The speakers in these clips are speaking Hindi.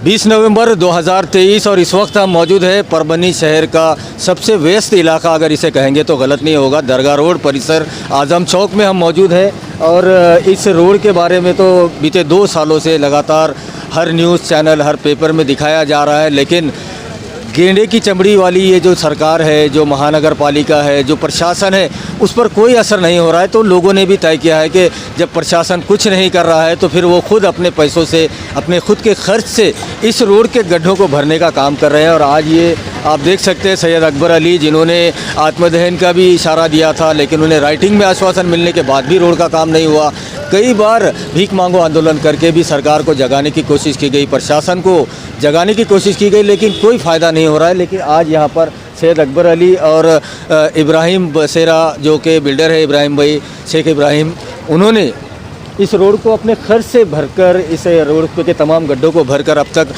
20 नवंबर 2023 और इस वक्त हम मौजूद है परभनी शहर का सबसे व्यस्त इलाका, अगर इसे कहेंगे तो गलत नहीं होगा। दरगाह रोड परिसर आजम चौक में हम मौजूद हैं और इस रोड के बारे में तो बीते 2 सालों से लगातार हर न्यूज़ चैनल, हर पेपर में दिखाया जा रहा है, लेकिन गेंडे की चमड़ी वाली ये जो सरकार है, जो महानगर पालिका है, जो प्रशासन है, उस पर कोई असर नहीं हो रहा है। तो लोगों ने भी तय किया है कि जब प्रशासन कुछ नहीं कर रहा है तो फिर वो खुद अपने पैसों से, अपने खुद के खर्च से इस रोड के गड्ढों को भरने का काम कर रहे हैं। और आज ये आप देख सकते हैं सैयद अकबर अली, जिन्होंने आत्मदहन का भी इशारा दिया था, लेकिन उन्हें राइटिंग में आश्वासन मिलने के बाद भी रोड का काम नहीं हुआ। कई बार भीख मांगो आंदोलन करके भी सरकार को जगाने की कोशिश की गई, प्रशासन को जगाने की कोशिश की गई, लेकिन कोई फ़ायदा नहीं हो रहा है। लेकिन आज यहाँ पर सैयद अकबर अली और इब्राहिम बसेरा, जो कि बिल्डर है, इब्राहिम भाई, शेख इब्राहिम, उन्होंने इस रोड को अपने खर्च से भरकर, इस रोड के तमाम गड्ढों को भरकर अब तक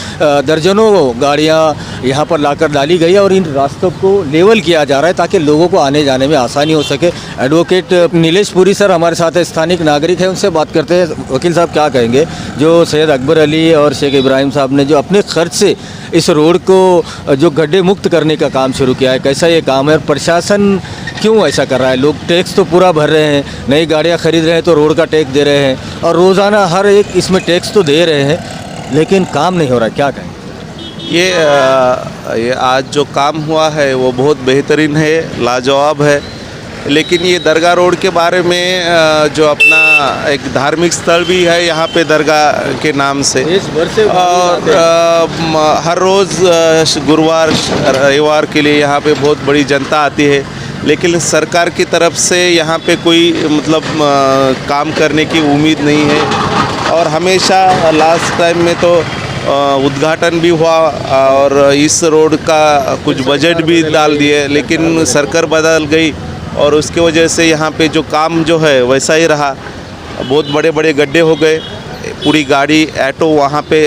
दर्जनों गाड़ियाँ यहाँ पर लाकर डाली गई है और इन रास्तों को लेवल किया जा रहा है ताकि लोगों को आने जाने में आसानी हो सके। एडवोकेट नीलेश पुरी सर हमारे साथ स्थानिक नागरिक है, उनसे बात करते हैं। वकील साहब, क्या कहेंगे, जो सैयद अकबर अली और शेख इब्राहिम साहब ने जो अपने खर्च से इस रोड को जो गड्ढे मुक्त करने का काम शुरू किया है, कैसा ये काम है? प्रशासन क्यों ऐसा कर रहा है? लोग टैक्स तो पूरा भर रहे हैं, नई गाड़ियाँ खरीद रहे हैं तो रोड का टैक्स दे रहे हैं और रोज़ाना हर एक इसमें टैक्स तो दे रहे हैं, लेकिन काम नहीं हो रहा है। क्या कहें? ये आज जो काम हुआ है वो बहुत बेहतरीन है, लाजवाब है। लेकिन ये दरगाह रोड के बारे में जो अपना एक धार्मिक स्थल भी है यहाँ पे दरगाह के नाम से, और हर रोज़ गुरुवार रविवार के लिए यहाँ पे बहुत बड़ी जनता आती है, लेकिन सरकार की तरफ से यहाँ पे कोई मतलब काम करने की उम्मीद नहीं है। और हमेशा लास्ट टाइम में तो उद्घाटन भी हुआ और इस रोड का कुछ बजट भी डाल दिए, लेकिन सरकार बदल गई और उसके वजह से यहाँ पे जो काम जो है वैसा ही रहा। बहुत बड़े बड़े गड्ढे हो गए, पूरी गाड़ी ऑटो वहाँ पे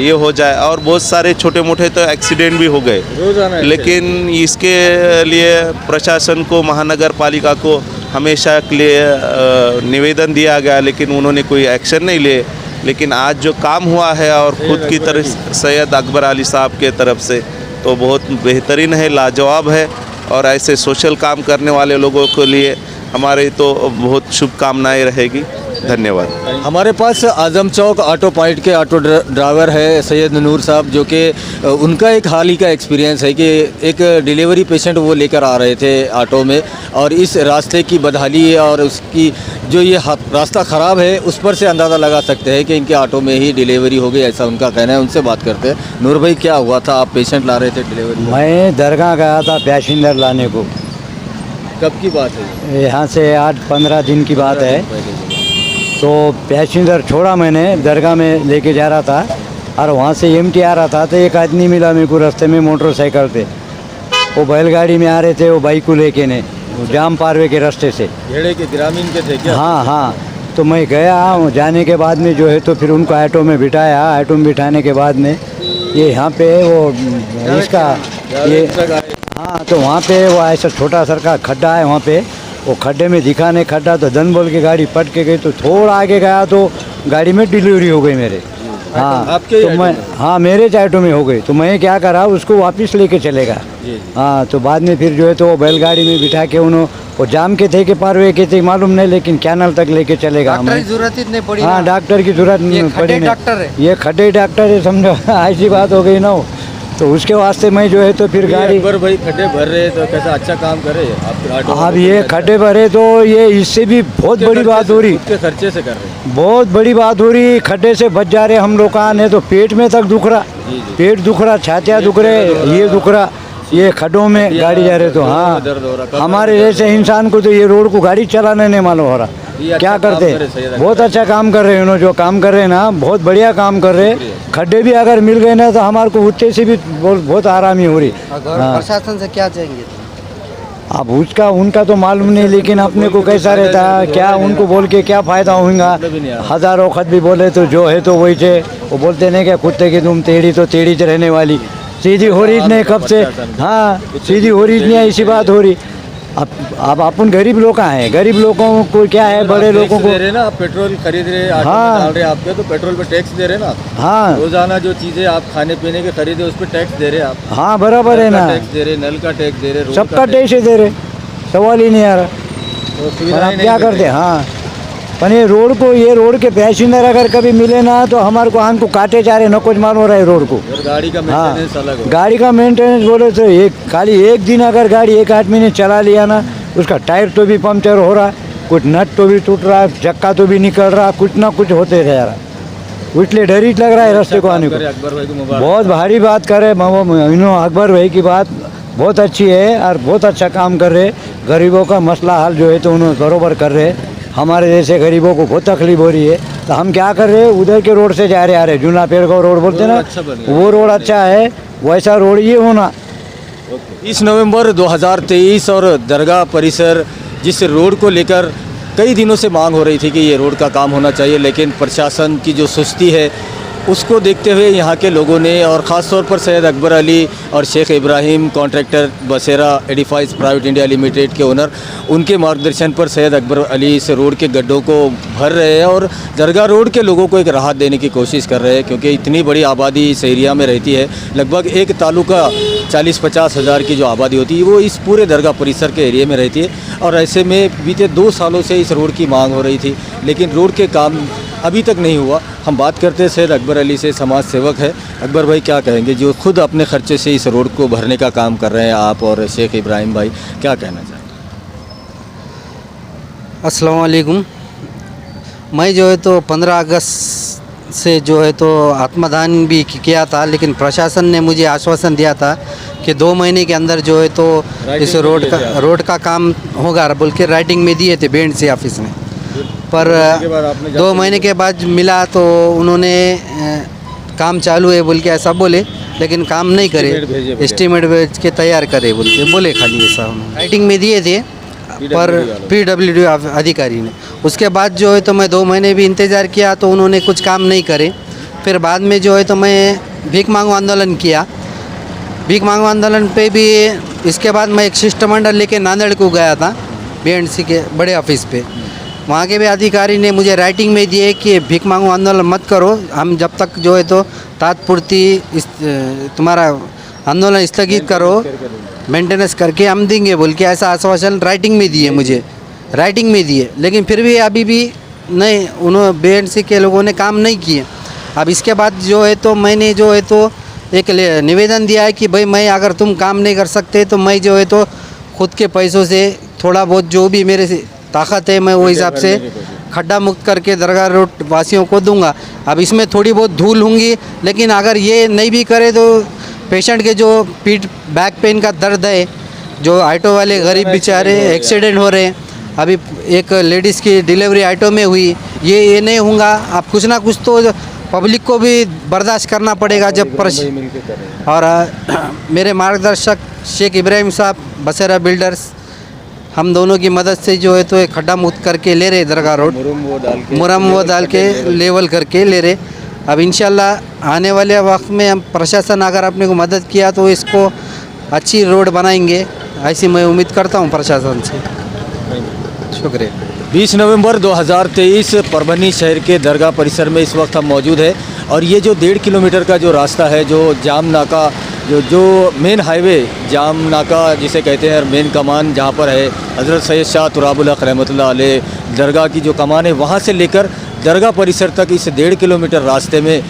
ये हो जाए, और बहुत सारे छोटे मोटे तो एक्सीडेंट भी हो गए। लेकिन इसके लिए प्रशासन को, महानगर पालिका को हमेशा के लिए निवेदन दिया गया, लेकिन उन्होंने कोई एक्शन नहीं लिए। लेकिन आज जो काम हुआ है और ख़ुद की तरफ सैयद अकबर अली साहब के तरफ से, तो बहुत बेहतरीन है, लाजवाब है। और ऐसे सोशल काम करने वाले लोगों के लिए हमारे तो बहुत शुभकामनाएं रहेगी। धन्यवाद। हमारे पास आजम चौक ऑटो पॉइंट के ऑटो ड्राइवर है सैयद नूर साहब, जो कि उनका एक हाल ही का एक्सपीरियंस है कि एक डिलीवरी पेशेंट वो लेकर आ रहे थे ऑटो में, और इस रास्ते की बदहाली और उसकी जो ये रास्ता ख़राब है, उस पर से अंदाज़ा लगा सकते हैं कि इनके ऑटो में ही डिलीवरी हो गई, ऐसा उनका कहना है। उनसे बात करते हैं। नूर भाई, क्या हुआ था? आप पेशेंट ला रहे थे डिलीवरी? मैं दरगाह गया था पैसेंजर लाने को। कब की बात है? यहाँ से 8-15 दिन की बात है। तो पैसेंजर छोड़ा मैंने, दरगाह में लेके जा रहा था और वहाँ से एमटी आ रहा था, तो एक आदमी मिला मेरे को रास्ते में मोटरसाइकिल पे। वो बैलगाड़ी में आ रहे थे, वो बाइक को लेके ने, जाम पारवे के रास्ते से। घेड़े के ग्रामीण के थे क्या? हाँ। तो मैं गया, जाने के बाद में जो है तो फिर उनको ऑटो में बिठाया। ऑटो में बिठाने के बाद में ये यहाँ पे वो इसका ये, हाँ, तो वहाँ पे वो ऐसा छोटा सा खड्डा है, वहाँ पे वो खड्डे में दिखाने खड्डा, तो धन बोल के गाड़ी पट के गई। तो थोड़ा आगे गया तो गाड़ी में डिलीवरी हो गई मेरे। हाँ, आपके तो मैं, हाँ, मेरे ऑटो में हो गई। तो मैं क्या करा, उसको वापस लेके चलेगा। हाँ, तो बाद में फिर जो है तो वो बैलगाड़ी में बिठा के उन्होंने, वो जाम के थे कि पारवे के थे मालूम नहीं, लेकिन कैनाल तक लेके चलेगा। डॉक्टर की जरूरत ही नहीं पड़ी। हाँ, डॉक्टर की जरूरत नहीं पड़ी। ये खड्डे डॉक्टर है, समझो। ऐसी बात हो गई ना। तो उसके वास्ते मैं जो है तो फिर गाड़ी, अकबर भाई खड्डे भर रहे तो कैसा अच्छा काम करे आप? अब ये खड्डे भरे तो ये इससे भी बहुत बड़ी बात हो रही, के खर्चे से कर रहे हैं, बहुत बड़ी बात हो रही। खड्डे से बच जा रहे हम लोग। का नहीं तो पेट में तक दुख रहा, पेट दुख रहा, छातियाँ दुख रहे, ये दुख रहा, ये खड्डों में गाड़ी जा रहे। तो हाँ, हमारे जैसे इंसान को तो ये रोड को गाड़ी चलाने नहीं मालूम हो रहा। क्या करते? बहुत अच्छा काम कर रहे हैं उन्होंने, जो काम कर रहे हैं ना, बहुत बढ़िया काम कर रहे हैं। खड्डे भी अगर मिल गए ना तो हमारे को उठते से भी बहुत आरामी हो रही। प्रशासन से क्या चाहेंगे? अब उसका उनका तो मालूम नहीं, लेकिन अपने को कैसा रहता है, क्या उनको बोल के क्या फ़ायदा होगा? हज़ारों खत भी बोले तो जो है तो वही थे। वो बोलते नहीं क्या, कुत्ते की तुम टेढ़ी तो टेढ़ी रहने वाली, सीधी हो रही नहीं कब से। हाँ, सीधी हो रही नहीं, ऐसी बात हो रही। अब अपन गरीब लोग हैं, गरीब लोगों को क्या है, बड़े लोगों टैक्स को। दे रहे ना, आप पेट्रोल खरीद रहे, आटे में हाँ। डाल रहे आपके, तो पेट्रोल पे टैक्स दे रहे ना। हाँ रोजाना जो चीजें आप खाने पीने के खरीदे उस पर टैक्स दे रहे आप। हाँ बराबर है घर का ना, टैक्स दे रहे, नल का टैक्स दे रहे, रोड सबका का टैक्स ही दे रहे, सवाल ही नहीं आ रहा। तो पर सुविधाएं आप नहीं क्या मिल करते रही। हैं? हाँ, पर ये रोड के पैसेंजर अगर कभी मिले ना तो हमारे को हमको काटे जा रहे, न कुछ मालूम हो रहा है रोड को। और गाड़ी का हाँ, मेंटेनेंस अलग हो। गाड़ी का मेंटेनेंस बोले तो खाली एक दिन अगर गाड़ी एक आदमी ने चला लिया ना, उसका टायर तो भी पंक्चर हो रहा है, कुछ नट तो भी टूट रहा है, चक्का तो भी निकल रहा है, कुछ ना कुछ होते रह रहा है। इसलिए डर ही लग रहा है रास्ते को आने को। अकबर भाई को मुबारक। बहुत भारी बात करे अकबर भाई की बात बहुत अच्छी है और बहुत अच्छा काम कर रहे। गरीबों का मसला हल जो है तो उन्होंने बरोबर कर रहे। हमारे जैसे गरीबों को बहुत तकलीफ हो रही है, तो हम क्या कर रहे हैं, उधर के रोड से जा रहे आ रहे, जूना पेड़ का रोड बोलते हैं अच्छा बन ना, गया। वो रोड अच्छा है, वैसा रोड ये होना। 30 नवंबर 2023 और दरगाह परिसर, जिस रोड को लेकर कई दिनों से मांग हो रही थी कि ये रोड का काम होना चाहिए, लेकिन प्रशासन की जो सुस्ती है उसको देखते हुए यहाँ के लोगों ने, और ख़ास तौर पर सैयद अकबर अली और शेख इब्राहिम कॉन्ट्रैक्टर बसेरा एडिफाइस प्राइवेट इंडिया लिमिटेड के ओनर, उनके मार्गदर्शन पर सैयद अकबर अली इस रोड के गड्ढों को भर रहे हैं और दरगाह रोड के लोगों को एक राहत देने की कोशिश कर रहे हैं, क्योंकि इतनी बड़ी आबादी इस एरिया में रहती है। लगभग एक तालुका 40-50 हज़ार की जो आबादी होती है वो इस पूरे दरगाह परिसर के एरिया में रहती है। और ऐसे में बीते 2 सालों से इस रोड की मांग हो रही थी, लेकिन रोड के काम अभी तक नहीं हुआ। हम बात करते हैं सैयद अकबर अली से, समाज सेवक है। अकबर भाई क्या कहेंगे, जो खुद अपने खर्चे से इस रोड को भरने का काम कर रहे हैं, आप और शेख इब्राहिम भाई, क्या कहना चाहेंगे? अस्सलाम वालेकुम। मैं जो है तो 15 अगस्त से जो है तो आत्मदान भी किया था, लेकिन प्रशासन ने मुझे आश्वासन दिया था कि 2 महीने के अंदर जो है तो इस रोड का काम होगा बोल के राइटिंग में दिए थे बेंड से ऑफिस में। पर 2 महीने के बाद मिला तो उन्होंने काम चालू है बोल के ऐसा बोले, लेकिन काम नहीं करे, एस्टीमेट भेज के तैयार करे बोल के बोले, खाली ऐसा राइटिंग में दिए थे पर PWD अधिकारी ने। उसके बाद जो है तो मैं 2 महीने भी इंतज़ार किया तो उन्होंने कुछ काम नहीं करे। फिर बाद में जो है तो मैं भीख मांगो आंदोलन किया। भीख मांगो आंदोलन पे भी इसके बाद मैं एक शिष्टमंडल लेके नांदेड़ को गया था, BNC के बड़े ऑफिस पे। वहाँ के भी अधिकारी ने मुझे राइटिंग में दिए कि भीख मांगो आंदोलन मत करो, हम जब तक जो है तो तात्पुरती तुम्हारा आंदोलन स्थगित करो, मेंटेनेंस करके हम देंगे बोल के ऐसा आश्वासन राइटिंग में दिए मुझे, राइटिंग में दिए। लेकिन फिर भी अभी भी नहीं, उन्होंने BNC के लोगों ने काम नहीं किए। अब इसके बाद जो है तो मैंने जो है तो एक निवेदन दिया है कि भाई मैं अगर तुम काम नहीं कर सकते तो मैं जो है तो खुद के पैसों से थोड़ा बहुत जो भी मेरे से ताकत है मैं वो हिसाब से खड्डा मुक्त करके दरगाह रोड वासियों को दूंगा। अब इसमें थोड़ी बहुत धूल होंगी, लेकिन अगर ये नहीं भी करे तो पेशेंट के जो पीठ बैक पेन का दर्द है, जो ऑटो वाले गरीब बेचारे एक्सीडेंट हो रहे हैं, अभी एक लेडीज़ की डिलीवरी ऑटो में हुई, ये नहीं होगा। अब कुछ ना कुछ तो पब्लिक को भी बर्दाश्त करना पड़ेगा जब और मेरे मार्गदर्शक शेख इब्राहिम साहब बसेरा बिल्डर्स, हम दोनों की मदद से जो है तो एक खड्डा मुक्त करके ले रहे दरगाह रोड, मुरम वो डाल के लेवल करके ले रहे। अब इंशाल्लाह आने वाले वक्त में हम प्रशासन अगर अपने को मदद किया तो इसको अच्छी रोड बनाएंगे, ऐसी मैं उम्मीद करता हूँ प्रशासन से। शुक्रिया। 20 नवंबर 2023 परभनी शहर के दरगाह परिसर में इस वक्त हम मौजूद है, और ये जो 1.5 किलोमीटर का जो रास्ता है, जो जाम नाका, जो मेन हाईवे जाम नाका जिसे कहते हैं, मेन कमान जहाँ पर है हज़रत सैयद शाह तुराबुल हक़ रहमतुल्लाह अलैह दरगाह की जो कमान है, वहाँ से लेकर दरगाह परिसर तक इस 1.5 किलोमीटर रास्ते में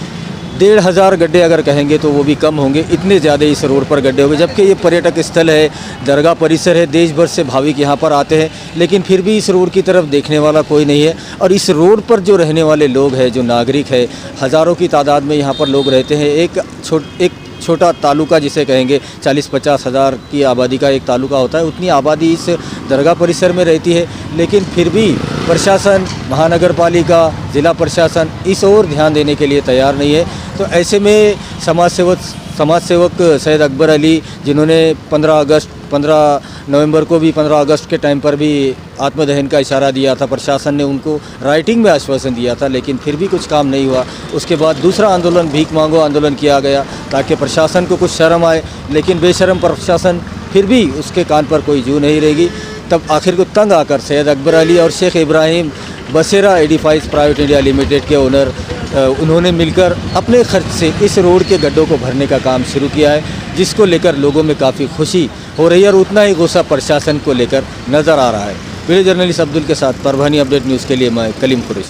1,500 गड्ढे अगर कहेंगे तो वो भी कम होंगे, इतने ज़्यादा इस रोड पर गड्ढे होंगे। जबकि ये पर्यटक स्थल है, दरगाह परिसर है, देश भर से भाविक यहाँ पर आते हैं, लेकिन फिर भी इस रोड की तरफ देखने वाला कोई नहीं है। और इस रोड पर जो रहने वाले लोग हैं, जो नागरिक है, हज़ारों की तादाद में यहाँ पर लोग रहते हैं। एक छोटा तालुका जिसे कहेंगे, 40-50 हज़ार की आबादी का एक तालुका होता है, उतनी आबादी इस दरगाह परिसर में रहती है। लेकिन फिर भी प्रशासन, महानगर पालिका, ज़िला प्रशासन इस ओर ध्यान देने के लिए तैयार नहीं है। तो ऐसे में समाज सेवक सैयद अकबर अली, जिन्होंने 15 नवंबर को भी 15 अगस्त के टाइम पर भी आत्मदहन का इशारा दिया था, प्रशासन ने उनको राइटिंग में आश्वासन दिया था, लेकिन फिर भी कुछ काम नहीं हुआ। उसके बाद दूसरा आंदोलन, भीख मांगो आंदोलन किया गया ताकि प्रशासन को कुछ शर्म आए, लेकिन बेशर्म प्रशासन, फिर भी उसके कान पर कोई जू नहीं रहेगी। तब आखिर को तंग आकर सैयद अकबर अली और शेख इब्राहिम बसेरा एडिफाइस प्राइवेट इंडिया लिमिटेड के ओनर उन्होंने मिलकर अपने खर्च से इस रोड के गड्ढों को भरने का काम शुरू किया है, जिसको लेकर लोगों में काफ़ी खुशी हो रही है और उतना ही गुस्सा प्रशासन को लेकर नज़र आ रहा है। वीडियो जर्नलिस्ट अब्दुल के साथ परभनी अपडेट न्यूज़ के लिए मैं कलीम कुरैशी।